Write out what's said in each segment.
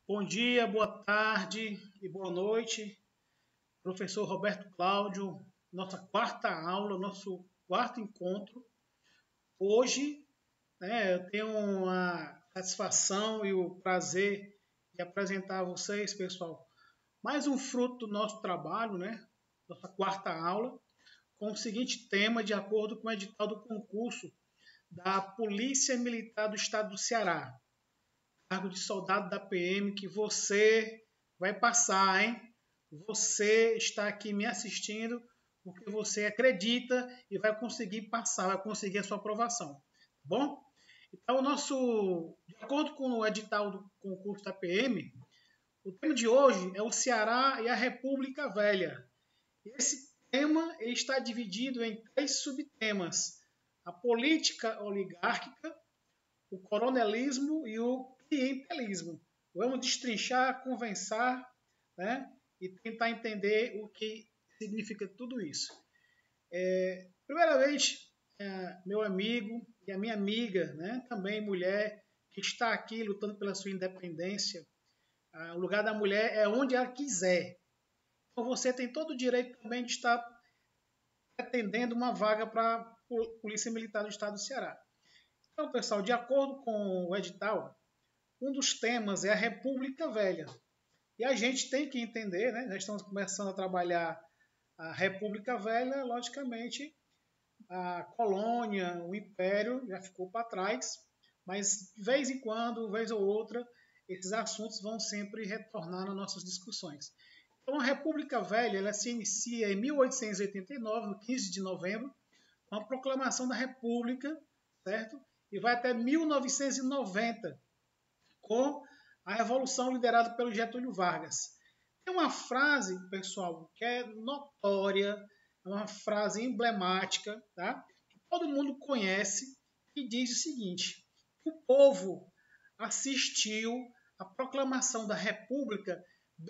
Bom dia, boa tarde e boa noite, professor Roberto Cláudio. Nossa quarta aula, nosso quarto encontro. Hoje, eu tenho a satisfação e o prazer de apresentar a vocês, pessoal, mais um fruto do nosso trabalho, nossa quarta aula, com o seguinte tema, de acordo com o edital do concurso da Polícia Militar do Estado do Ceará. Cargo de soldado da PM que você vai passar, hein? Você está aqui me assistindo porque você acredita e vai conseguir passar, vai conseguir a sua aprovação, tá bom? Então, de acordo com o edital do concurso da PM, o tema de hoje é o Ceará e a República Velha. Esse tema está dividido em 3 subtemas: a política oligárquica, o coronelismo e o clientelismo. Vamos destrinchar, conversar, e tentar entender o que significa tudo isso. Primeiramente, meu amigo e a minha amiga, também mulher, que está aqui lutando pela sua independência. O lugar da mulher é onde ela quiser. Então você tem todo o direito também de estar pretendendo uma vaga para a Polícia Militar do Estado do Ceará. Então, pessoal, de acordo com o edital, um dos temas é a República Velha. E a gente tem que entender, nós estamos começando a trabalhar a República Velha, logicamente, a colônia, o império já ficou para trás, mas de vez em quando, vez ou outra, esses assuntos vão sempre retornar nas nossas discussões. Então, a República Velha ela se inicia em 1889, no 15 de novembro, com a proclamação da República, certo? E vai até 1990, com a Revolução liderada pelo Getúlio Vargas. Tem uma frase, pessoal, que é notória, é uma frase emblemática, tá? Que todo mundo conhece, que diz o seguinte: o povo assistiu à proclamação da República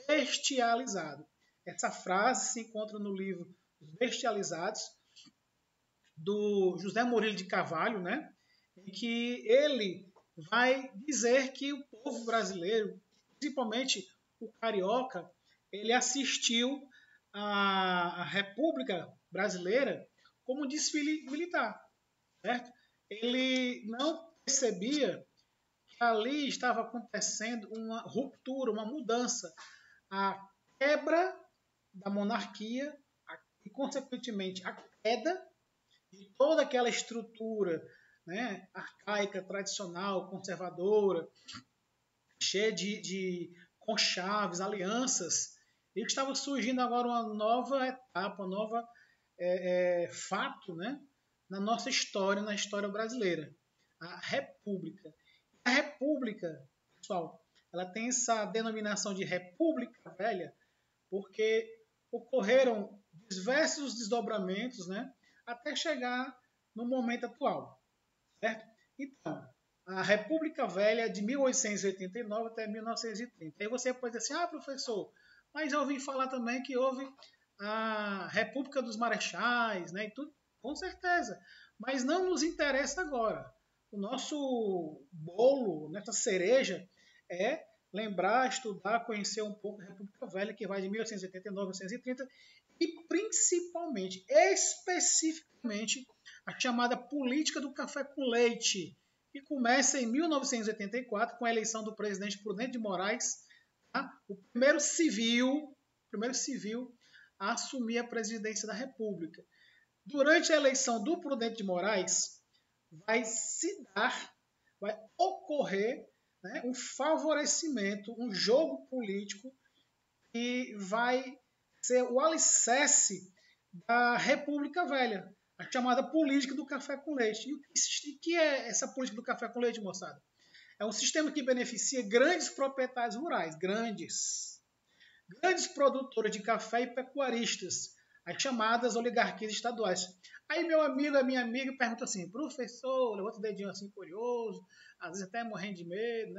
bestializado. Essa frase se encontra no livro Os Bestializados, do José Murilo de Carvalho, em que ele vai dizer que o povo brasileiro, principalmente o carioca, ele assistiu à República Brasileira como um desfile militar, certo? Ele não percebia que ali estava acontecendo uma ruptura, uma mudança, a quebra da monarquia e, consequentemente, a queda de toda aquela estrutura arcaica, tradicional, conservadora, cheia de conchaves, alianças, e estava surgindo agora uma nova etapa, um novo fato na nossa história, na história brasileira, a República. A República, pessoal, ela tem essa denominação de República Velha porque ocorreram diversos desdobramentos, até chegar no momento atual, certo? Então, a República Velha é de 1889 até 1930. Aí você pode dizer assim, professor, mas eu ouvi falar também que houve a República dos Marechais, e tudo, com certeza. Mas não nos interessa agora. O nosso bolo, nessa cereja, é lembrar, estudar, conhecer um pouco a República Velha, que vai de 1889 a 1930, e principalmente, especificamente, a chamada política do café com leite, que começa em 1984 com a eleição do presidente Prudente de Moraes, o primeiro civil a assumir a presidência da República. Durante a eleição do Prudente de Moraes, vai ocorrer um favorecimento, um jogo político que vai ser o alicerce da República Velha, a chamada política do café com leite. E o que é essa política do café com leite, moçada? É um sistema que beneficia grandes proprietários rurais, grandes produtores de café e pecuaristas, as chamadas oligarquias estaduais. Aí meu amigo, a minha amiga pergunta assim, professor, levanta o dedinho assim curioso, às vezes até morrendo de medo,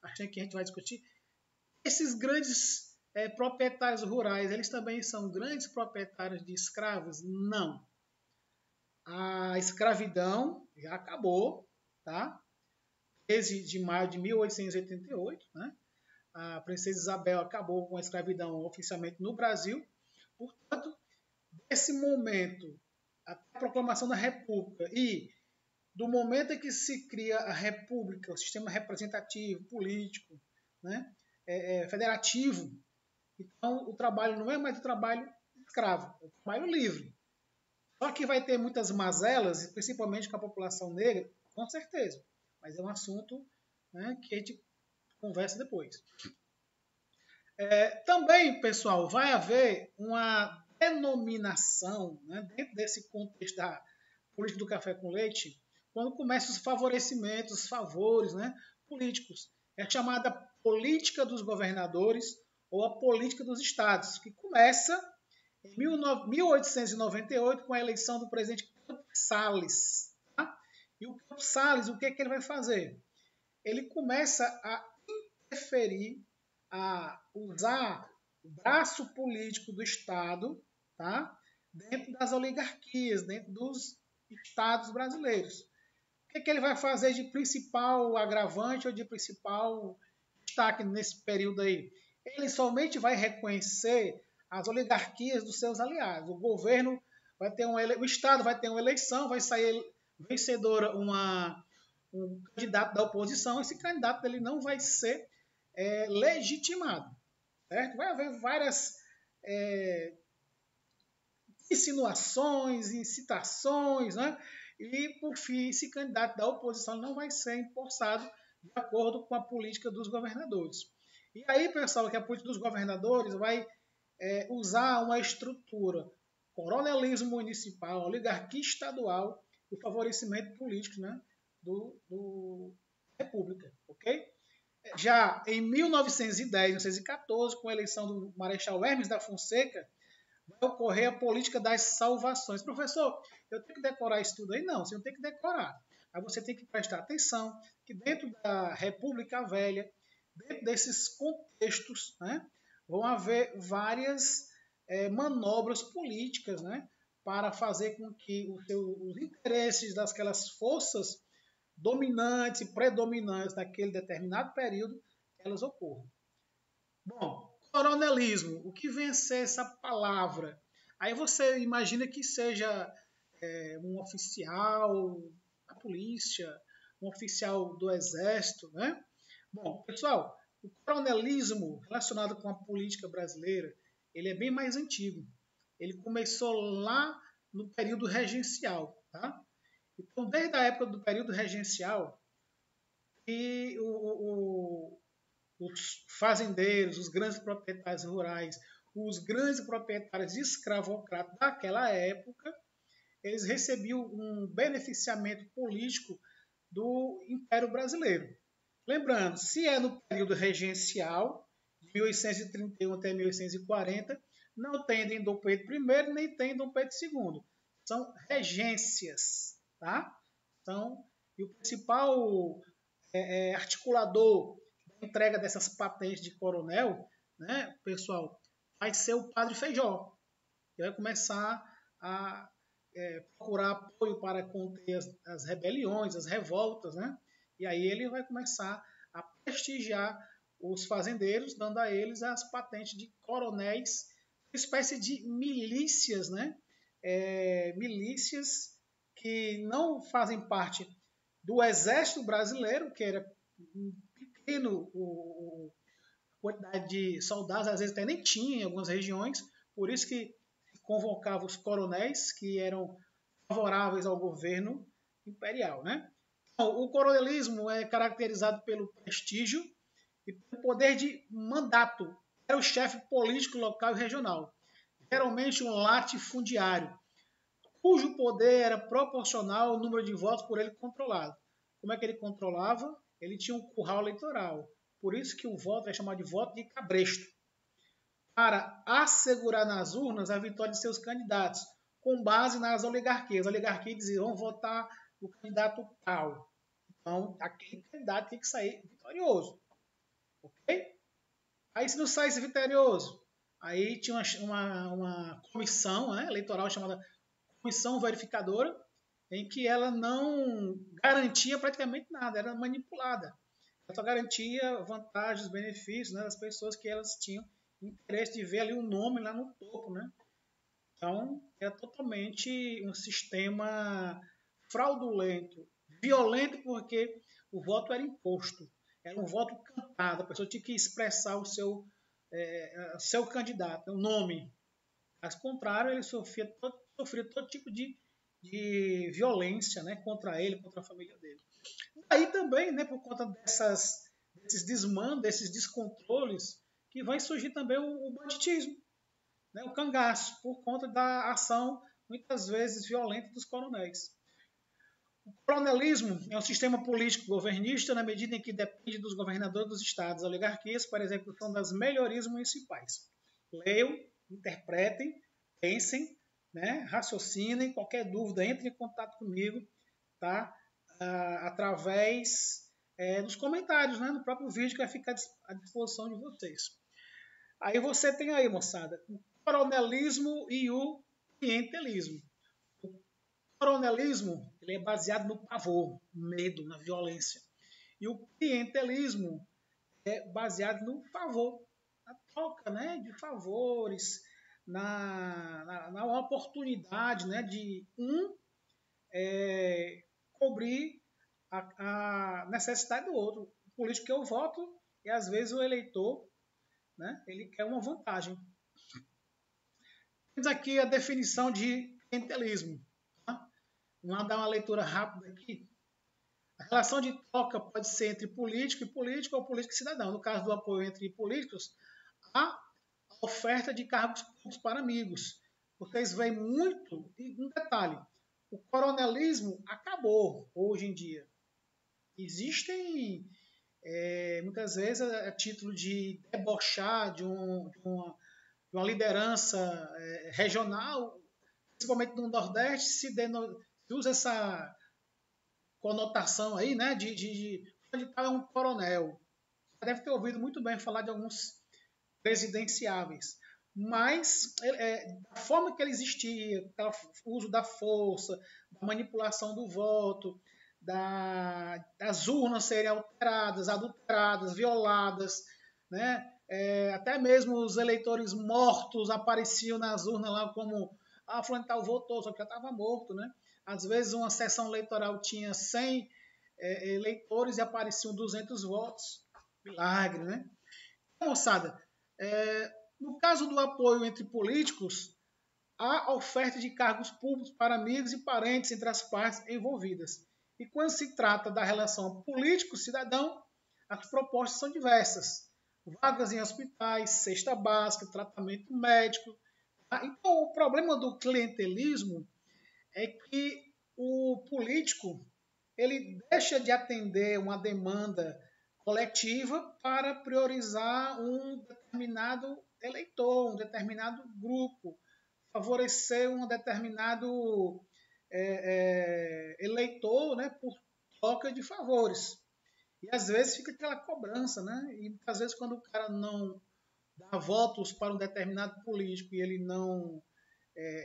achando que a gente vai discutir. Esses grandes proprietários rurais, eles também são grandes proprietários de escravos? Não. A escravidão já acabou, tá? 13 de maio de 1888, a princesa Isabel acabou com a escravidão oficialmente no Brasil. Portanto, desse momento até a proclamação da República e do momento em que se cria a República, o sistema representativo, político, né, federativo, então o trabalho não é mais o trabalho escravo, é o trabalho livre. Só que vai ter muitas mazelas, principalmente com a população negra, com certeza. Mas é um assunto, né, que a gente conversa depois. Também, pessoal, vai haver uma denominação, né, dentro desse contexto da política do café com leite, quando começam os favorecimentos, os favores, né, políticos. É chamada política dos governadores ou a política dos estados, que começa em 1898 com a eleição do presidente Campos Salles. Tá? E o Campos Salles, o que ele vai fazer? Ele começa a interferir, a usar o braço político do Estado, tá? Dentro das oligarquias, dentro dos estados brasileiros. O que ele vai fazer de principal agravante ou de principal destaque nesse período aí? Ele somente vai reconhecer as oligarquias dos seus aliados. O governo vai ter o Estado vai ter uma eleição, vai sair vencedora um candidato da oposição. Esse candidato ele não vai ser legitimado, certo? Vai haver várias insinuações, incitações, né? E, por fim, esse candidato da oposição não vai ser empossado de acordo com a política dos governadores. E aí, pessoal, que a política dos governadores vai usar uma estrutura, coronelismo municipal, oligarquia estadual e o favorecimento político, né, do República, ok? Já em 1910, 1914, com a eleição do Marechal Hermes da Fonseca, vai ocorrer a política das salvações. Professor, eu tenho que decorar isso tudo aí? Não, você não tem que decorar. Aí você tem que prestar atenção que dentro da República Velha, dentro desses contextos, né, vão haver várias manobras políticas, né, para fazer com que os interesses daquelas forças dominantes e predominantes naquele determinado período, elas ocorram. Bom, coronelismo, o que vem a ser essa palavra? Aí você imagina que seja um oficial da polícia, um oficial do exército, né? Bom, pessoal, o coronelismo relacionado com a política brasileira, ele é bem mais antigo. Ele começou lá no período regencial, tá? Então, desde a época do período regencial, que os fazendeiros, os grandes proprietários rurais, os grandes proprietários escravocratas daquela época, eles recebiam um beneficiamento político do Império Brasileiro. Lembrando, se é no período regencial, de 1831 até 1840, não tem nem Dom Pedro I, nem tem Dom Pedro II. São regências, tá? Então, e o principal articulador da entrega dessas patentes de coronel, né, pessoal, vai ser o Padre Feijó, que vai começar a procurar apoio para conter as rebeliões, as revoltas, né? E aí ele vai começar a prestigiar os fazendeiros, dando a eles as patentes de coronéis, uma espécie de milícias, né? Milícias que não fazem parte do exército brasileiro, que era pequeno, a quantidade de soldados às vezes até nem tinha em algumas regiões, por isso que convocava os coronéis que eram favoráveis ao governo imperial, né? Então, o coronelismo é caracterizado pelo prestígio e pelo poder de mandato. Era o chefe político local e regional, geralmente um latifundiário, cujo poder era proporcional ao número de votos por ele controlado. Como é que ele controlava? Ele tinha um curral eleitoral. Por isso que o voto é chamado de voto de cabresto, para assegurar nas urnas a vitória de seus candidatos, com base nas oligarquias. As oligarquias diziam, vão votar no candidato tal. Então, aquele candidato tem que sair vitorioso. Ok? Aí, se não saísse vitorioso, aí tinha uma comissão, né, eleitoral chamada Comissão Verificadora, em que ela não garantia praticamente nada, era manipulada. só garantia vantagens, benefícios, né, das pessoas que elas tinham interesse de ver ali um nome lá no topo, né? Então, é totalmente um sistema fraudulento, violento, porque o voto era imposto, era um voto cantado, a pessoa tinha que expressar o seu candidato, o nome. Caso contrário, ele sofria todo tipo de violência, né, contra ele, contra a família dele. Aí também, né, por conta desses desmandos, desses descontroles, que vai surgir também o banditismo, né, o cangaço, por conta da ação, muitas vezes, violenta dos coronéis. O coronelismo é um sistema político governista na medida em que depende dos governadores dos estados. Oligarquias para a execução das melhorias municipais. Leiam, interpretem, pensem, né, raciocinem, qualquer dúvida, entre em contato comigo, tá? Através dos comentários, né, no próprio vídeo que vai ficar à disposição de vocês. Aí você tem aí, moçada, o coronelismo e o clientelismo. O coronelismo ele é baseado no pavor, no medo, na violência. E o clientelismo é baseado no favor, na troca, né, de favores, na oportunidade, né, de cobrir a necessidade do outro. O político que eu voto e às vezes o eleitor, né, ele quer uma vantagem. Temos aqui a definição de clientelismo. Tá? Vamos dar uma leitura rápida aqui. A relação de troca pode ser entre político e político ou político e cidadão. No caso do apoio entre políticos, há a oferta de cargos públicos para amigos. Vocês veem muito, e um detalhe, o coronelismo acabou hoje em dia. Existem, muitas vezes, a título de debochar de uma liderança regional, principalmente no Nordeste, se usa essa conotação aí, né, de é um coronel. Você deve ter ouvido muito bem falar de alguns presidenciáveis. Mas da forma que ele existia, o uso da força, da manipulação do voto, das urnas serem alteradas, adulteradas, violadas, né? Até mesmo os eleitores mortos apareciam nas urnas lá como fulano tal votou, só que já estava morto, né? Às vezes uma sessão eleitoral tinha 100 eleitores e apareciam 200 votos. Milagre, né? Então, moçada, no caso do apoio entre políticos, há oferta de cargos públicos para amigos e parentes entre as partes envolvidas. E quando se trata da relação político-cidadão, as propostas são diversas. Vagas em hospitais, cesta básica, tratamento médico. Tá? Então, o problema do clientelismo é que o político ele deixa de atender uma demanda coletiva para priorizar um determinado eleitor, um determinado grupo, favorecer um determinado eleitor, né, por troca de favores. E às vezes fica aquela cobrança, né? E às vezes quando o cara não dá votos para um determinado político e ele não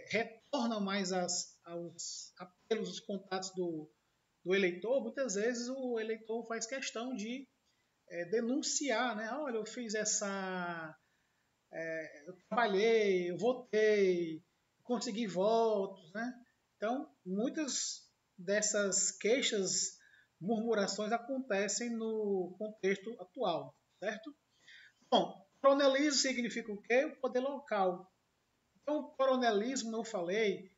retorna mais aos apelos, os contatos do eleitor, muitas vezes o eleitor faz questão de denunciar, né? Olha, eu fiz eu trabalhei, eu votei, consegui votos, né? Então, muitas dessas queixas, murmurações acontecem no contexto atual, certo? Bom, coronelismo significa o quê? O poder local. Então, o coronelismo, não falei,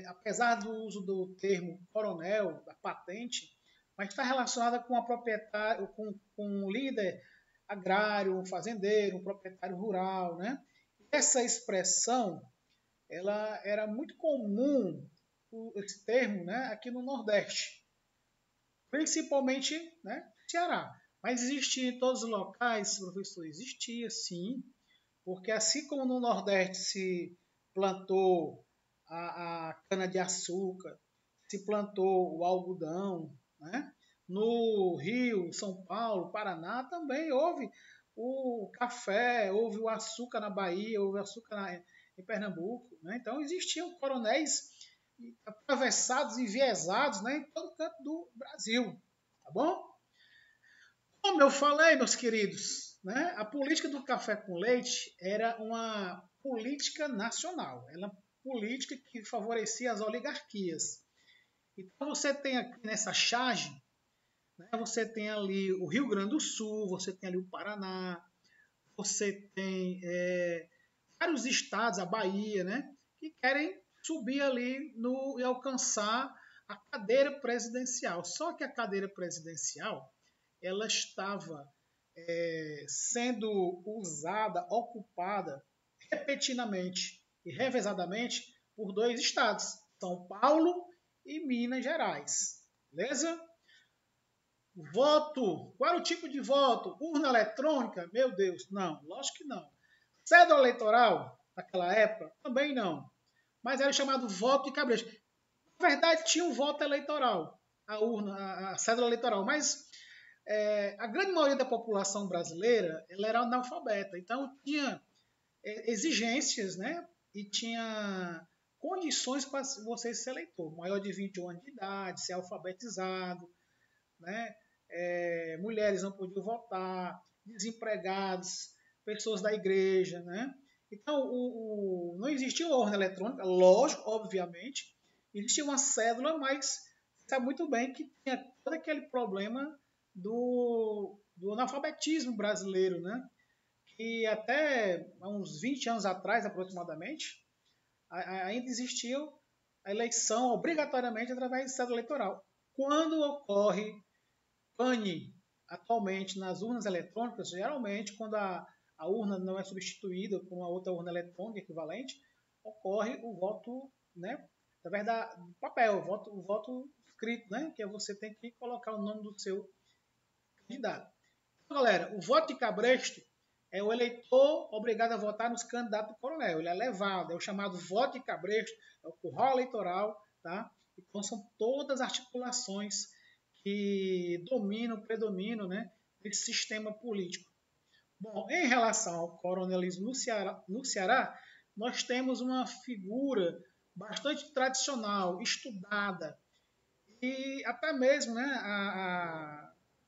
apesar do uso do termo coronel, da patente, mas está relacionada com a proprietário, com um líder agrário, um fazendeiro, um proprietário rural, né? Essa expressão, ela era muito comum, esse termo, né, aqui no Nordeste, principalmente, né, Ceará. Mas existia em todos os locais, professor? Existia, sim, porque assim como no Nordeste se plantou a cana-de-açúcar, se plantou o algodão, né? No Rio, São Paulo, Paraná também houve o café, houve o açúcar na Bahia, houve açúcar em Pernambuco. Né? Então existiam coronéis atravessados, enviesados, né? Em todo canto do Brasil. Tá bom? Como eu falei, meus queridos, né, a política do café com leite era uma política nacional. Era uma política que favorecia as oligarquias. Então você tem aqui nessa charge, né, você tem ali o Rio Grande do Sul, você tem ali o Paraná, você tem vários estados, a Bahia, né, que querem subir ali e alcançar a cadeira presidencial. Só que a cadeira presidencial ela estava sendo usada, ocupada repetidamente e revezadamente por dois estados, São Paulo e Minas Gerais. Beleza? Voto. Qual era o tipo de voto? Urna eletrônica? Meu Deus, não. Lógico que não. Cédula eleitoral, naquela época? Também não. Mas era chamado voto de cabresto. Na verdade, tinha um voto eleitoral, a urna, a cédula eleitoral, mas a grande maioria da população brasileira ela era analfabeta. Então, tinha exigências, né? E tinha condições para você ser eleitor. Maior de 21 anos de idade, ser alfabetizado, né? Mulheres não podiam votar, desempregados, pessoas da igreja, né? Então, não existia uma urna eletrônica, lógico, obviamente, existia uma cédula, mas sabe muito bem que tinha todo aquele problema do analfabetismo brasileiro, né? Que até há uns 20 anos atrás, aproximadamente, ainda existia a eleição obrigatoriamente através de cédula eleitoral. Quando ocorre pane atualmente nas urnas eletrônicas, geralmente quando a urna não é substituída por uma outra urna eletrônica equivalente, ocorre o voto, né, através do papel, o voto escrito, né, que você tem que colocar o nome do seu candidato. Então, galera, o voto de cabresto é o eleitor obrigado a votar nos candidatos do coronel. Ele é levado, é o chamado voto de cabresto, é o curral eleitoral, tá? Então são todas as articulações que predominam, né, esse sistema político. Bom, em relação ao coronelismo no Ceará, nós temos uma figura bastante tradicional, estudada, e até mesmo né,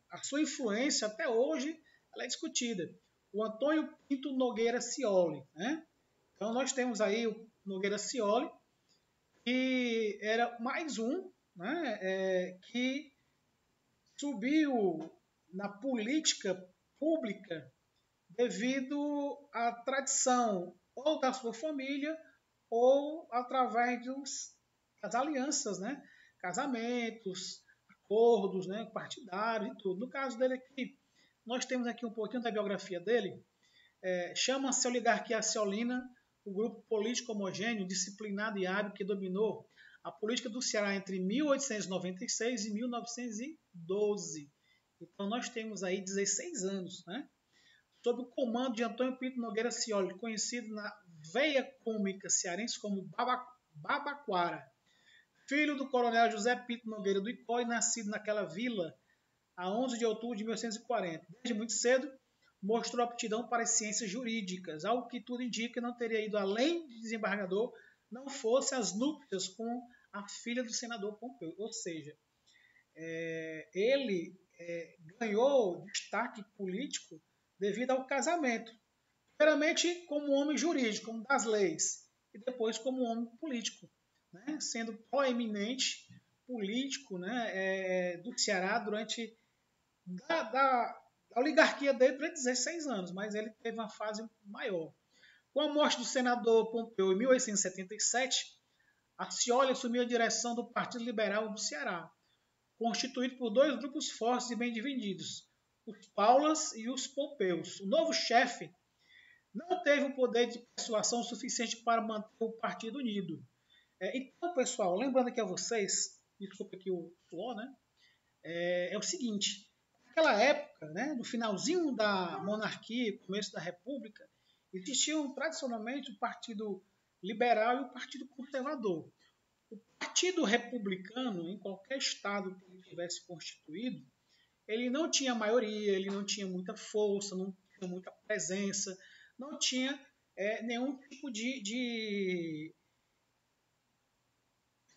a sua influência até hoje ela é discutida. O Antônio Pinto Nogueira Scioli. Né? Então nós temos aí o Nogueira Scioli, que era mais um né, que subiu na política pública devido à tradição ou da sua família ou através das alianças, né? Casamentos, acordos, né? Partidários e tudo. No caso dele aqui, nós temos aqui um pouquinho da biografia dele. Chama-se Oligarquia Ciolina, o grupo político homogêneo, disciplinado e hábil que dominou a política do Ceará entre 1896 e 1912. Então nós temos aí 16 anos, né? Sob o comando de Antônio Pinto Nogueira Scioli, conhecido na veia cômica cearense como Babaquara, filho do coronel José Pinto Nogueira do Icó, nascido naquela vila a 11 de outubro de 1940. Desde muito cedo, mostrou aptidão para as ciências jurídicas, algo que tudo indica não teria ido além de desembargador, não fosse as núpcias com a filha do senador Pompeu. Ou seja, ele ganhou destaque político devido ao casamento. Primeiramente como homem jurídico, como das leis, e depois como homem político, né? Sendo proeminente político né? Do Ceará durante da oligarquia dele durante 16 anos, mas ele teve uma fase maior. Com a morte do senador Pompeu em 1877, a Scioli assumiu a direção do Partido Liberal do Ceará, constituído por dois grupos fortes e bem divididos, os Paulas e os Pompeus. O novo chefe não teve o poder de persuasão suficiente para manter o partido unido. Então, pessoal, lembrando aqui a vocês, desculpa aqui o suor, né? É o seguinte, naquela época, né, no finalzinho da monarquia, começo da república, existiam tradicionalmente o Partido Liberal e o Partido Conservador. O Partido Republicano, em qualquer estado que ele tivesse constituído, ele não tinha maioria, ele não tinha muita força, não tinha muita presença, não tinha nenhum tipo de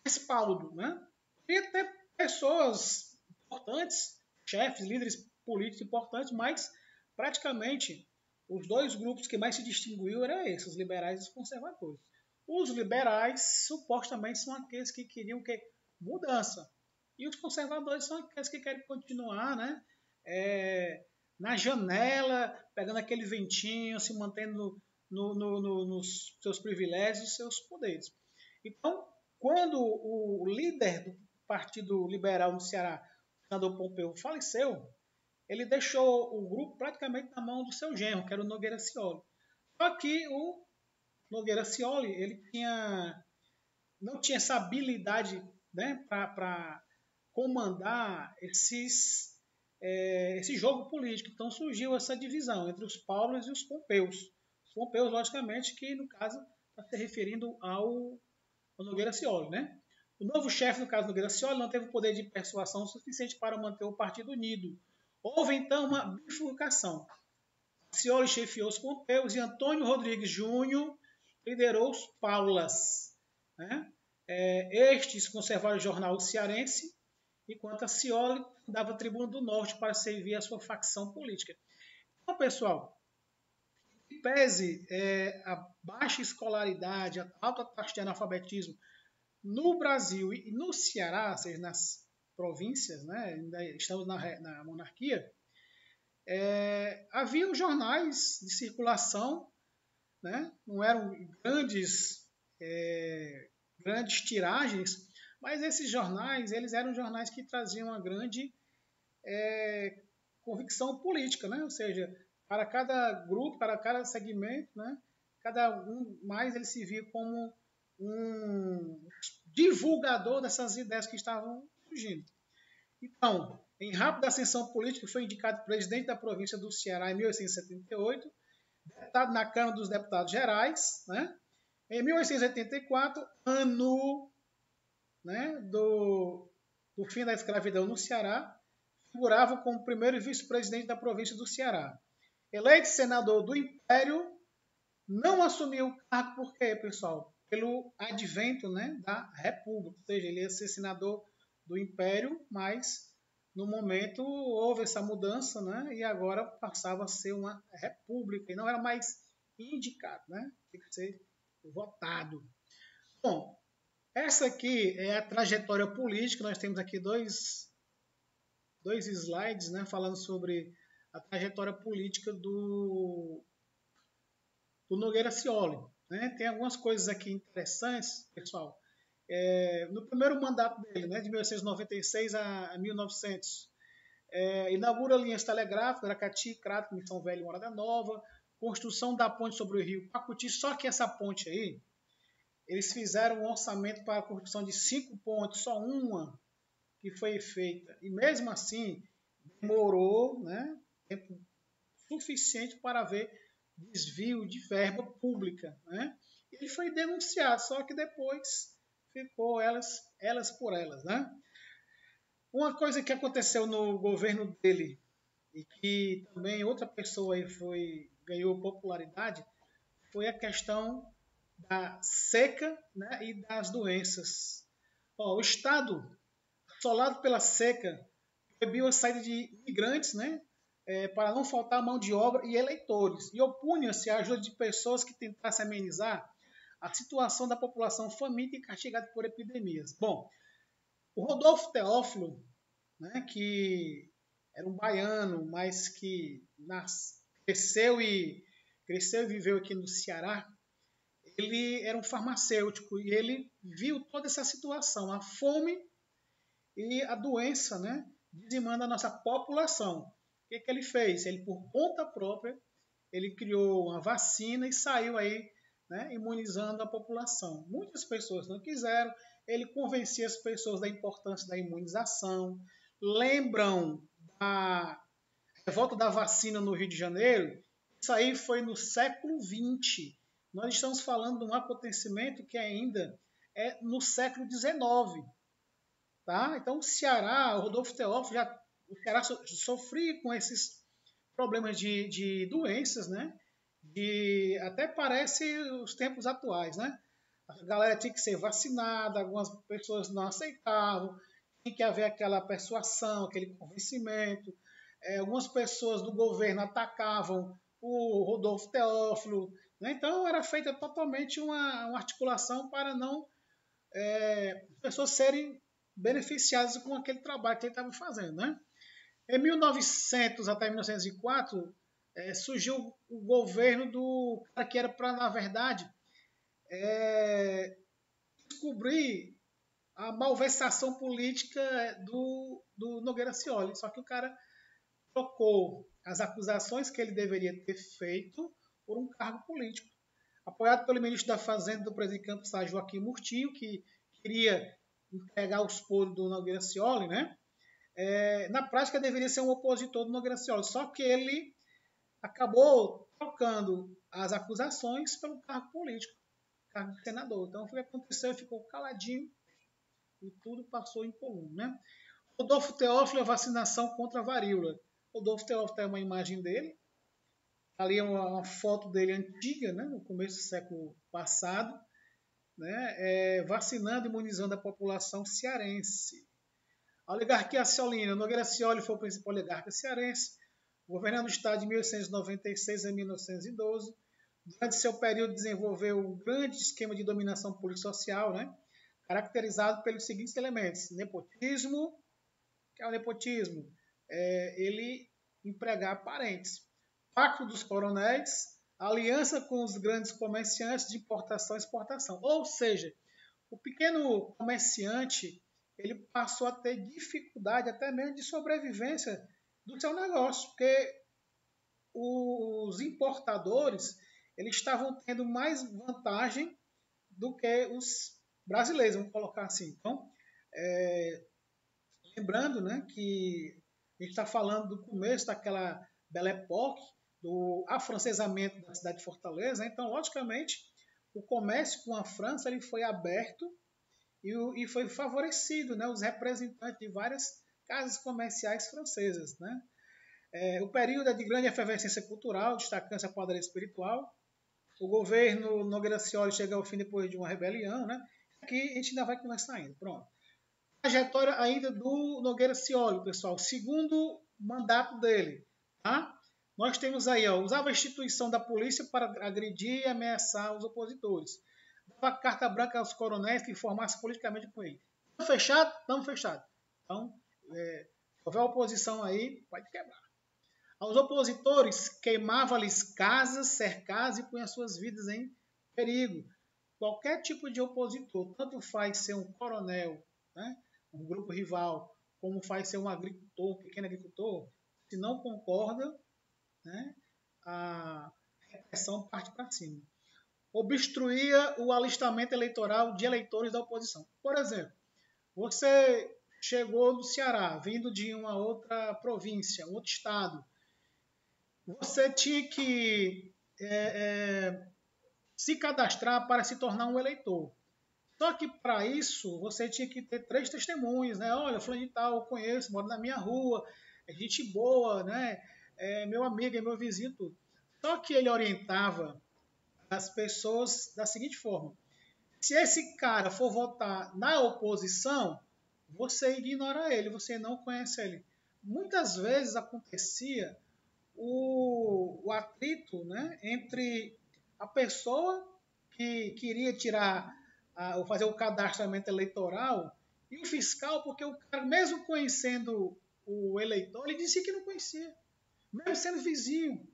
respaldo. Né? Poderia ter pessoas importantes, chefes, líderes políticos importantes, mas praticamente os dois grupos que mais se distinguiu eram esses, os liberais e os conservadores. Os liberais supostamente são aqueles que queriam que mudança, e os conservadores são aqueles que querem continuar, né, na janela, pegando aquele ventinho, se mantendo nos seus privilégios, nos seus poderes. Então, quando o líder do Partido Liberal no Ceará, o senador Pompeu, faleceu, ele deixou o grupo praticamente na mão do seu genro, que era o Nogueira Scioli. Só que o Nogueira Scioli, ele não tinha essa habilidade, né, para comandar esse jogo político. Então surgiu essa divisão entre os Paulos e os Pompeus. Os Pompeus, logicamente, que no caso está se referindo ao Nogueira Scioli, né? O novo chefe, no caso Nogueira Scioli, não teve o poder de persuasão suficiente para manter o partido unido. Houve então uma bifurcação. Scioli chefiou os Pompeus e Antônio Rodrigues Júnior liderou os Paulas, né? Estes conservaram o jornal Cearense, enquanto a Scioli dava a Tribuna do Norte para servir a sua facção política. Então, pessoal, em pese a baixa escolaridade, a alta taxa de analfabetismo no Brasil e no Ceará, ou seja, nas províncias, né, ainda estamos na monarquia, havia jornais de circulação, né, não eram grandes tiragens, mas esses jornais, eles eram jornais que traziam uma grande convicção política, né? Ou seja, para cada grupo, para cada segmento, né? Cada um mais ele se via como um divulgador dessas ideias que estavam surgindo. Então, em rápida ascensão política, foi indicado presidente da província do Ceará em 1878, deputado na Câmara dos Deputados Gerais, né? Em 1884, ano, né, do fim da escravidão no Ceará, figurava como primeiro vice-presidente da província do Ceará. Eleito senador do Império, não assumiu o cargo por quê, pessoal? Pelo advento, né, da República. Ou seja, ele ia ser senador do Império, mas no momento houve essa mudança, né, e agora passava a ser uma república e não era mais indicado, né? Tem que ser votado. Bom, essa aqui é a trajetória política. Nós temos aqui dois slides, né, falando sobre a trajetória política do Nogueira Scioli. Né? Tem algumas coisas aqui interessantes, pessoal. No primeiro mandato dele, né, de 1896 a 1900, inaugura linhas telegráficas, Aracati, Crato, Missão Velha e Morada Nova, construção da ponte sobre o rio Pacuti. Só que essa ponte aí, eles fizeram um orçamento para a construção de 5 pontes, só uma que foi feita. E mesmo assim, demorou, né, tempo suficiente para haver desvio de verba pública. Né? Ele foi denunciado, só que depois ficou elas por elas. Né? Uma coisa que aconteceu no governo dele, e que também outra pessoa aí ganhou popularidade, foi a questão da seca, né, e das doenças. O Estado, assolado pela seca, proibiu a saída de imigrantes, né, para não faltar mão de obra e eleitores, e opunha-se à ajuda de pessoas que tentassem amenizar a situação da população faminta e castigada por epidemias. Bom, o Rodolfo Teófilo, né, que era um baiano, mas que cresceu e viveu aqui no Ceará, ele era um farmacêutico e ele viu toda essa situação, a fome e a doença, né, dizimando a nossa população. O que ele fez? Ele, por conta própria, ele criou uma vacina e saiu aí, né, imunizando a população. Muitas pessoas não quiseram, ele convencia as pessoas da importância da imunização. Lembram da revolta da vacina no Rio de Janeiro? Isso aí foi no século XX. Nós estamos falando de um acontecimento que ainda é no século XIX. Tá? Então, o Ceará, o Rodolfo Teófilo, o Ceará sofria com esses problemas de doenças, né? Até parece os tempos atuais, né? A galera tinha que ser vacinada, algumas pessoas não aceitavam, tinha que haver aquela persuasão, aquele convencimento. algumas pessoas do governo atacavam o Rodolfo Teófilo, né? Então era feita totalmente uma articulação para não pessoas serem beneficiadas com aquele trabalho que ele estava fazendo, né? Em 1900 até 1904 surgiu o governo do cara que era para, na verdade, descobrir a malversação política do Nogueira Scioli. Só que o cara trocou as acusações que ele deveria ter feito por um cargo político. Apoiado pelo ministro da Fazenda do presidente Campos Sá, Joaquim Murtinho, que queria entregar os poros do Nogueira Scioli, né? Na prática deveria ser um opositor do Nogueira Scioli, só que ele acabou trocando as acusações pelo cargo político, cargo de senador. Então foi o que aconteceu, ele ficou caladinho e tudo passou incomum, né? Rodolfo Teófilo, a vacinação contra a varíola. Rodolfo Teófilo tem uma imagem dele, ali é uma foto dele antiga, né, no começo do século passado, né, vacinando e imunizando a população cearense. A oligarquia Sciolina. Nogueira Scioli foi o principal oligarca cearense, governando o estado de 1896 a 1912. Durante seu período desenvolveu um grande esquema de dominação político-social, né, caracterizado pelos seguintes elementos: nepotismo. O que é o nepotismo? Ele empregar parentes. Pacto dos coronéis, aliança com os grandes comerciantes de importação e exportação. Ou seja, o pequeno comerciante ele passou a ter dificuldade até mesmo de sobrevivência do seu negócio, porque os importadores eles estavam tendo mais vantagem do que os brasileiros, vamos colocar assim. Então, lembrando, né, que a gente está falando do começo daquela Belle Époque, do afrancesamento da cidade de Fortaleza, né? Então, logicamente, o comércio com a França ele foi aberto e foi favorecido, né, os representantes de várias casas comerciais francesas, né? O período é de grande efervescência cultural, destacando-se a quadrilha espiritual. O governo Nogueira Scioli chega ao fim depois de uma rebelião, né? Aqui a gente ainda vai conversar ainda. Pronto. Trajetória ainda do Nogueira Scioli, pessoal. Segundo mandato dele, tá? Nós temos aí, ó, usava a instituição da polícia para agredir e ameaçar os opositores. Dava carta branca aos coronéis que informassem politicamente com ele. Estamos fechados? Estamos fechados. Então, se houver oposição aí, pode quebrar. Aos opositores, queimava-lhes casas, cercadas e punha suas vidas em perigo. Qualquer tipo de opositor, tanto faz ser um coronel, né, um grupo rival, como faz ser um agricultor, um pequeno agricultor, se não concorda, né, a repressão parte para cima. Obstruía o alistamento eleitoral de eleitores da oposição. Por exemplo, você chegou do Ceará, vindo de uma outra província, um outro estado, você tinha que se cadastrar para se tornar um eleitor. Só que para isso você tinha que ter 3 testemunhas, né? Olha, fulano de tal, eu conheço, mora na minha rua, é gente boa, né? É meu amigo, é meu vizinho, tudo. Só que ele orientava as pessoas da seguinte forma: se esse cara for votar na oposição, você ignora ele, você não conhece ele. Muitas vezes acontecia o atrito, né, entre a pessoa que queria tirar ou fazer o cadastramento eleitoral e o fiscal, porque o cara, mesmo conhecendo o eleitor, ele dizia que não conhecia, mesmo sendo vizinho,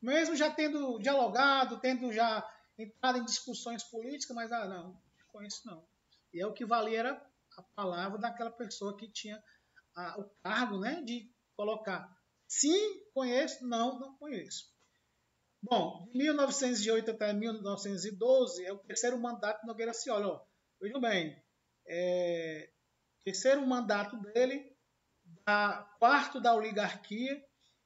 mesmo já tendo dialogado, tendo já entrado em discussões políticas, mas não conheço não. E é o que valia era a palavra daquela pessoa que tinha o cargo, né, de colocar sim, conheço, não conheço. Bom, de 1908 até 1912 é o terceiro mandato de Nogueira Scioli. Ó, vejam bem, terceiro mandato dele, quarto da oligarquia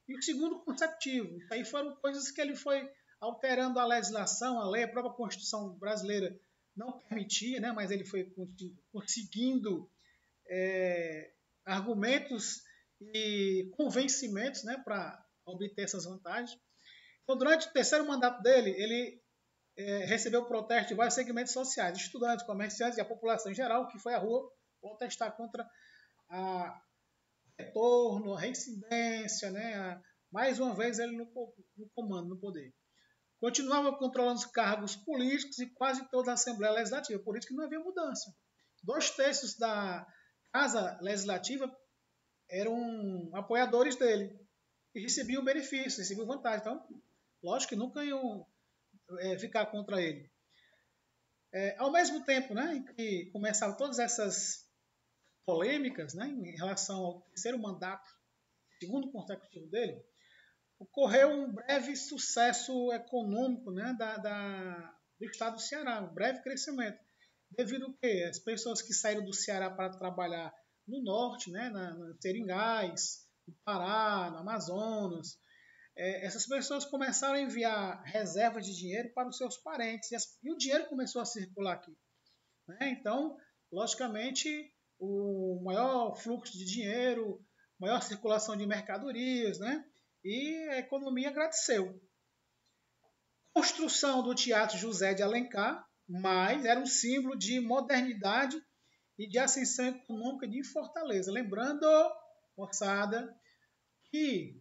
e o segundo consecutivo. Isso aí foram coisas que ele foi alterando a legislação, a lei, a própria Constituição brasileira não permitia, né, mas ele foi conseguindo argumentos e convencimentos, né, para obter essas vantagens. Então, durante o terceiro mandato dele, ele recebeu protesto de vários segmentos sociais, estudantes, comerciantes e a população em geral, que foi à rua protestar contra a retorno, a reincidência, né? Mais uma vez ele no comando, no poder. Continuava controlando os cargos políticos e quase toda a Assembleia Legislativa, por isso que não havia mudança. 2/3 da Casa Legislativa eram apoiadores dele e recebiam benefícios, recebiam vantagem. Então, lógico que nunca iam ficar contra ele. Ao mesmo tempo, né, em que começavam todas essas polêmicas, né, em relação ao terceiro mandato, segundo consecutivo dele, ocorreu um breve sucesso econômico, né, do estado do Ceará, um breve crescimento. Devido ao quê? As pessoas que saíram do Ceará para trabalhar no norte, né, na Seringais, no Pará, no Amazonas, essas pessoas começaram a enviar reservas de dinheiro para os seus parentes e o dinheiro começou a circular aqui, né? Então, logicamente, o maior fluxo de dinheiro, maior circulação de mercadorias, né? E a economia agradeceu. Construção do Teatro José de Alencar, mas era um símbolo de modernidade e de ascensão econômica de Fortaleza. Lembrando, moçada, que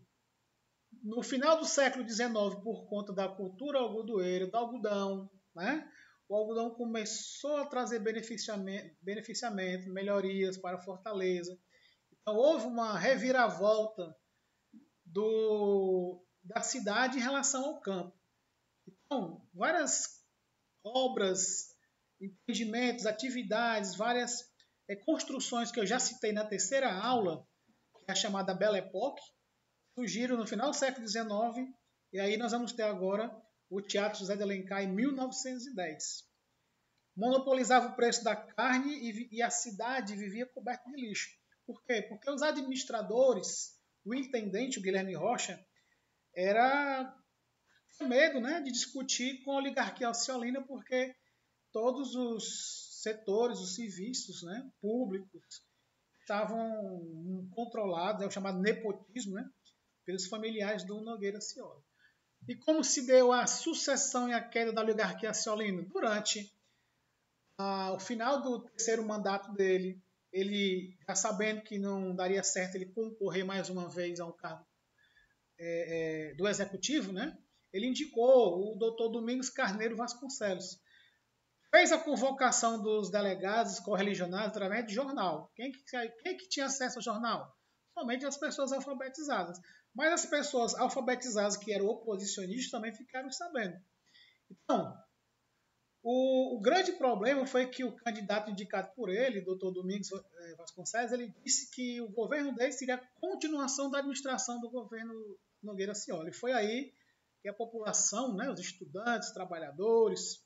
no final do século XIX, por conta da cultura algodoeira, do algodão, né? O algodão começou a trazer beneficiamento, melhorias para Fortaleza. Então, houve uma reviravolta da cidade em relação ao campo. Então, várias obras, empreendimentos, atividades, várias construções que eu já citei na terceira aula, que é a chamada Belle Époque, surgiram no final do século XIX, e aí nós vamos ter agora o Teatro José de Alencar em 1910. Monopolizava o preço da carne e a cidade vivia coberta de lixo. Por quê? Porque os administradores, o intendente, o Guilherme Rocha, era com medo, né, de discutir com a oligarquia alciolina, porque todos os setores, os serviços, né, públicos estavam controlados, é o chamado nepotismo, né, pelos familiares do Nogueira Scioli. E como se deu a sucessão e a queda da oligarquia sciolina? Durante o final do terceiro mandato dele, ele, já sabendo que não daria certo ele concorrer mais uma vez a um cargo do executivo, né? Ele indicou o doutor Domingos Carneiro Vasconcelos. Fez a convocação dos delegados correligionários através de jornal. Quem que tinha acesso ao jornal? Somente as pessoas alfabetizadas. Mas as pessoas alfabetizadas que eram oposicionistas também ficaram sabendo. Então, o grande problema foi que o candidato indicado por ele, doutor Domingos Vasconcelos, ele disse que o governo dele seria a continuação da administração do governo Nogueira Scioli. Foi aí que a população, né, os estudantes, trabalhadores,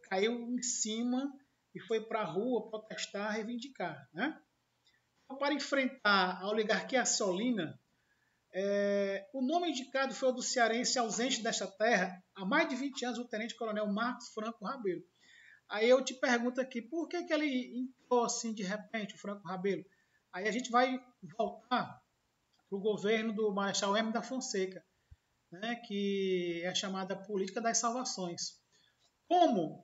caiu em cima e foi para a rua protestar, reivindicar. Né? Então, para enfrentar a oligarquia sciolina, o nome indicado foi o do cearense ausente desta terra há mais de 20 anos, o tenente-coronel Marcos Franco Rabelo. Aí eu te pergunto aqui, por que ele entrou assim de repente, o Franco Rabelo? Aí a gente vai voltar para o governo do Marechal Hermes da Fonseca, né, que é a chamada política das salvações. Como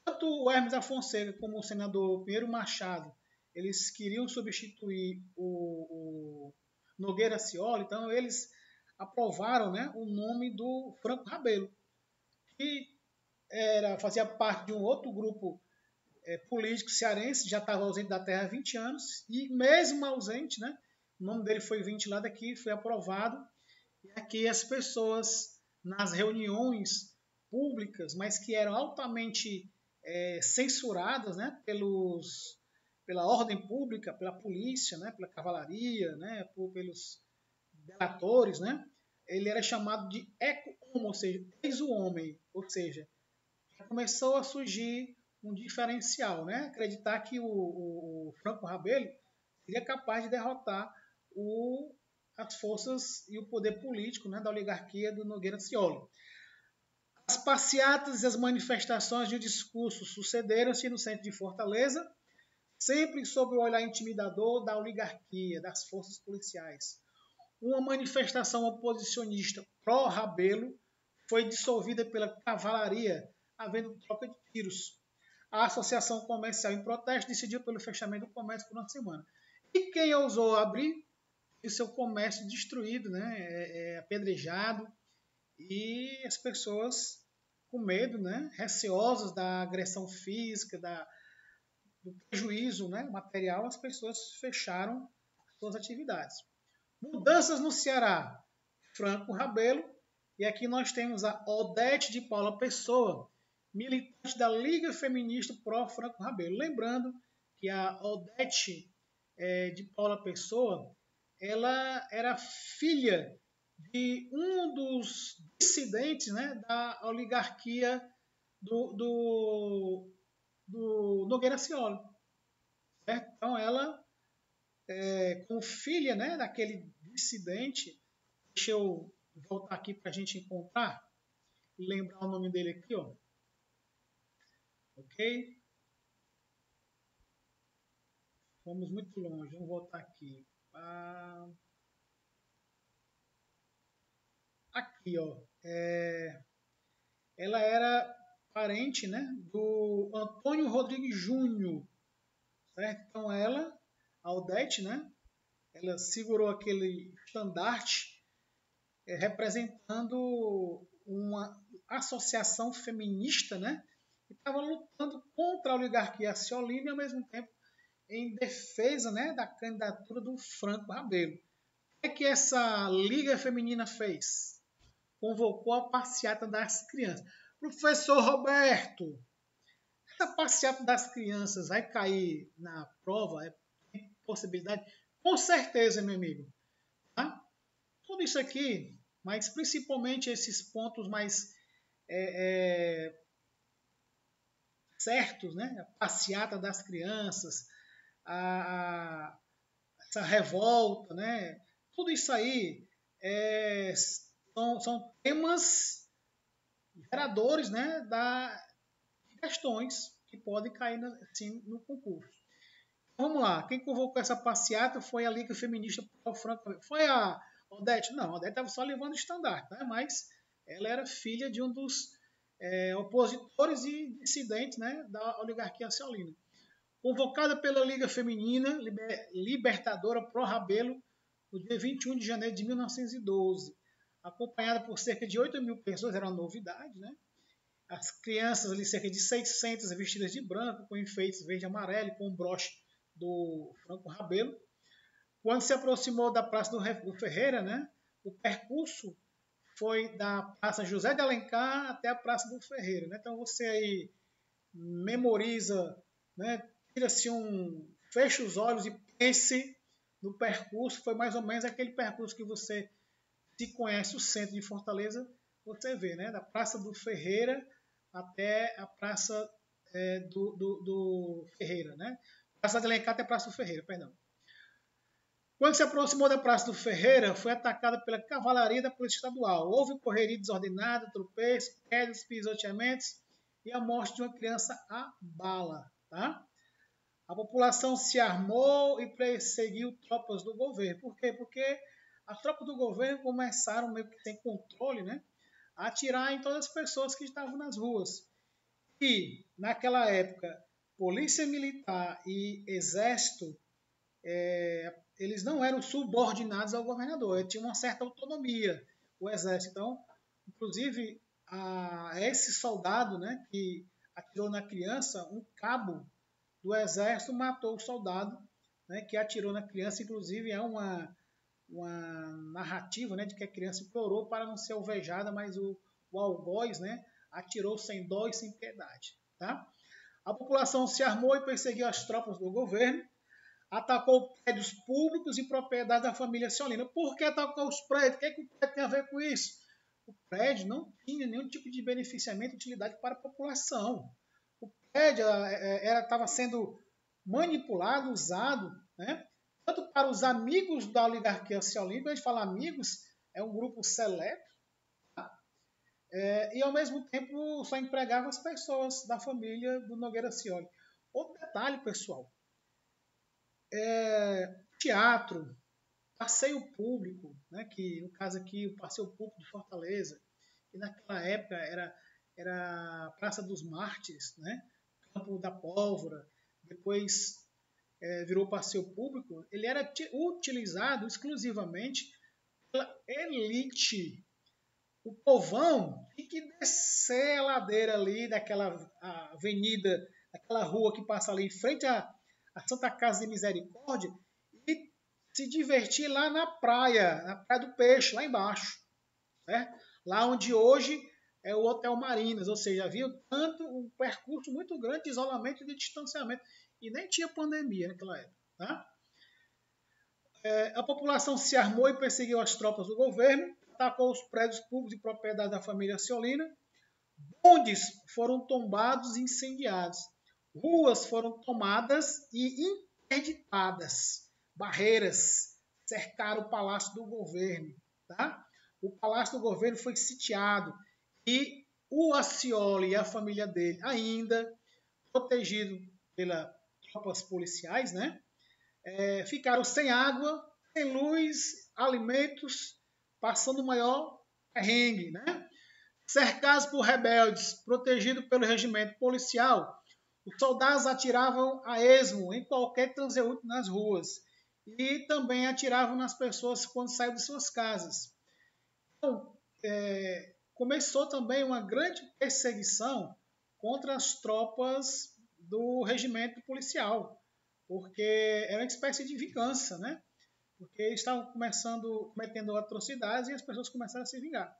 tanto o Hermes da Fonseca como o senador Pinheiro Machado, eles queriam substituir o Nogueira Scioli, então eles aprovaram, né, o nome do Franco Rabelo, que fazia parte de um outro grupo político cearense, já estava ausente da terra há 20 anos, e mesmo ausente, né, o nome dele foi ventilado aqui, foi aprovado, e aqui as pessoas, nas reuniões públicas, mas que eram altamente censuradas, né, pela ordem pública, pela polícia, né, pela cavalaria, né, pelos delatores, né, ele era chamado de eco-homo, ou seja, eis o homem, ou seja, começou a surgir um diferencial, né, acreditar que o Franco Rabelo seria capaz de derrotar as forças e o poder político, né, da oligarquia do Nogueira Scioli. As passeatas e as manifestações de discurso sucederam-se no centro de Fortaleza, sempre sob o olhar intimidador da oligarquia, das forças policiais. Uma manifestação oposicionista pró-Rabelo foi dissolvida pela cavalaria, havendo troca de tiros. a Associação Comercial, em protesto, decidiu pelo fechamento do comércio por uma semana. E quem ousou abrir, teve seu comércio destruído, né? Apedrejado, e as pessoas com medo, né? Receosas da agressão física, do prejuízo, né? Material, as pessoas fecharam suas atividades. Mudanças no Ceará. Franco Rabelo. E aqui nós temos a Odete de Paula Pessoa, militante da Liga Feminista Pró Franco Rabelo. Lembrando que a Odete de Paula Pessoa, ela era filha de um dos dissidentes, né, da oligarquia do Nogueira Scioli. Certo? Então ela, como filha, né, daquele dissidente, deixa eu voltar aqui para a gente encontrar e lembrar o nome dele aqui, ó. Ok? Fomos muito longe. Vamos voltar aqui. Aqui, ó. Ela era parente, né, do Antônio Rodrigues Júnior. Certo? Então ela, a Odete, né, ela segurou aquele estandarte representando uma associação feminista, né, que estava lutando contra a oligarquia Sciolina e, ao mesmo tempo, em defesa, né, da candidatura do Franco Rabelo. O que essa Liga Feminina fez? Convocou a passeata das crianças. Professor Roberto, essa passeata das crianças vai cair na prova? Tem possibilidade? Com certeza, meu amigo. Tá? Tudo isso aqui, mas principalmente esses pontos mais certos, né? A passeata das crianças, essa revolta, né? Tudo isso aí são temas geradores, né, de questões que podem cair assim, no concurso. Vamos lá, quem convocou essa passeata foi a Liga Feminista Pro Franco. Foi a Odete? Não, a Odete estava só levando o estandarte, né? Mas ela era filha de um dos opositores e dissidentes, né, da oligarquia Sciolina. Convocada pela Liga Feminina Libertadora Pro Rabelo no dia 21 de janeiro de 1912, acompanhada por cerca de 8.000 pessoas, era uma novidade, né? As crianças ali, cerca de 600 vestidas de branco, com enfeites verde e amarelo, com o broche do Franco Rabelo. Quando se aproximou da Praça do Ferreira, né, o percurso foi da Praça José de Alencar até a Praça do Ferreira. Né? Então você aí memoriza, né, tira-se fecha os olhos e pense no percurso. Foi mais ou menos aquele percurso que você, se conhece o centro de Fortaleza, você vê, né, da Praça do Ferreira até a Praça do Ferreira, né? Praça de Alencar até a Praça do Ferreira, perdão. Quando se aproximou da Praça do Ferreira, foi atacada pela cavalaria da Polícia Estadual. Houve correria desordenada, tropeços, quedas, pisoteamentos e a morte de uma criança a bala. Tá? A população se armou e perseguiu tropas do governo. Por quê? Porque as tropas do governo começaram, meio que sem controle, né, a atirar em todas as pessoas que estavam nas ruas. E, naquela época, polícia militar e exército, eles não eram subordinados ao governador, eles tinham uma certa autonomia, o exército. Então, inclusive, esse soldado, né, que atirou na criança, um cabo do exército matou o soldado, né, que atirou na criança. Inclusive, é uma narrativa, né, de que a criança implorou para não ser alvejada, mas o algoz, né, atirou sem dó e sem piedade. Tá? A população se armou e perseguiu as tropas do governo, atacou prédios públicos e propriedades da família Sciolina. Por que atacou os prédios? O que o prédio tem a ver com isso? O prédio não tinha nenhum tipo de beneficiamento e utilidade para a população. O prédio estava sendo manipulado, usado, né, tanto para os amigos da oligarquia Sciolina. Quando a gente fala amigos, é um grupo seleto, tá? E ao mesmo tempo só empregava as pessoas da família do Nogueira Scioli. Outro detalhe, pessoal, teatro, passeio público, né, que no caso aqui o passeio público de Fortaleza, que naquela época era a Praça dos Mártires, né, Campo da Pólvora, depois virou passeio público, ele era utilizado exclusivamente pela elite. O povão tem que descer a ladeira ali daquela avenida, daquela rua que passa ali em frente à Santa Casa de Misericórdia e se divertir lá na Praia do Peixe, lá embaixo. Certo? Lá onde hoje é o Hotel Marinas, ou seja, havia tanto um percurso muito grande de isolamento e de distanciamento. E nem tinha pandemia naquela época. Tá? A população se armou e perseguiu as tropas do governo, atacou os prédios públicos de propriedade da família Ciolina, bondes foram tombados e incendiados, ruas foram tomadas e interditadas, barreiras cercaram o palácio do governo. Tá? O palácio do governo foi sitiado e o Accioli e a família dele ainda, protegido pelas tropas policiais, né? Ficaram sem água, sem luz, alimentos, passando o maior perrengue, né? Cercados por rebeldes, protegidos pelo regimento policial, os soldados atiravam a esmo em qualquer transeunte nas ruas e também atiravam nas pessoas quando saíam de suas casas. Então, começou também uma grande perseguição contra as tropas do regimento policial, porque era uma espécie de vingança, né? Porque eles estavam cometendo atrocidades e as pessoas começaram a se vingar.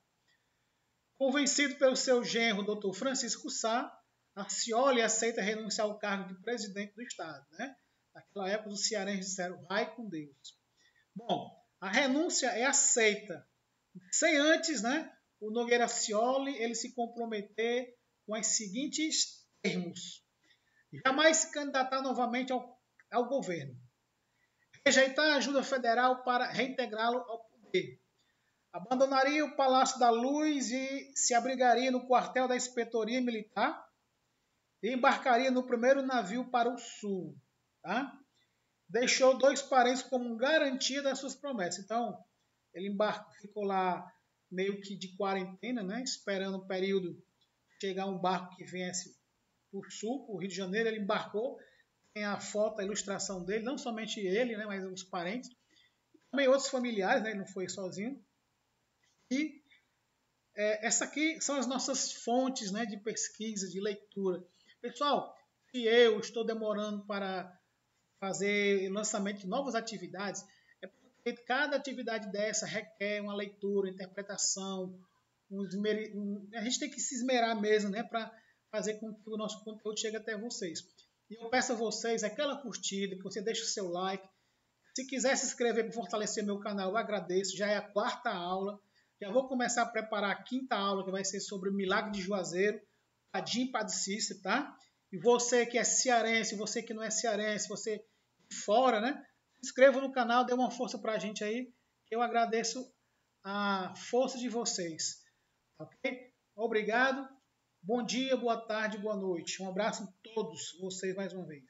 Convencido pelo seu genro, Dr. Francisco Sá, Accioli aceita renunciar ao cargo de presidente do Estado. Né? Naquela época, os cearenses disseram, vai com Deus. Bom, a renúncia é aceita, sem antes, né, o Nogueira Accioli ele se comprometer com os seguintes termos. Jamais se candidatar novamente ao governo. Rejeitar a ajuda federal para reintegrá-lo ao poder. Abandonaria o Palácio da Luz e se abrigaria no quartel da Inspetoria Militar e embarcaria no primeiro navio para o sul. Tá? Deixou 2 parentes como garantia das suas promessas. Então, ele ficou lá meio que de quarentena, né? Esperando o período chegar um barco que viesse por sul, por Rio de Janeiro. Ele embarcou, tem a foto, a ilustração dele, não somente ele, né? Mas os parentes, também outros familiares, né? Ele não foi sozinho. E essa aqui são as nossas fontes, né, de pesquisa, de leitura. Pessoal, se eu estou demorando para fazer lançamento de novas atividades, é porque cada atividade dessa requer uma leitura, interpretação. A gente tem que se esmerar mesmo, né, para fazer com que o nosso conteúdo chegue até vocês. E eu peço a vocês aquela curtida, que você deixe o seu like. Se quiser se inscrever para fortalecer meu canal, eu agradeço. Já é a 4ª aula. Já vou começar a preparar a 5ª aula, que vai ser sobre o Milagre de Juazeiro, Padim Padre Cícero, tá? E você que é cearense, você que não é cearense, você de fora, né? Se inscreva no canal, dê uma força pra gente aí, que eu agradeço a força de vocês. Ok? Obrigado. Bom dia, boa tarde, boa noite. Um abraço a todos vocês mais uma vez.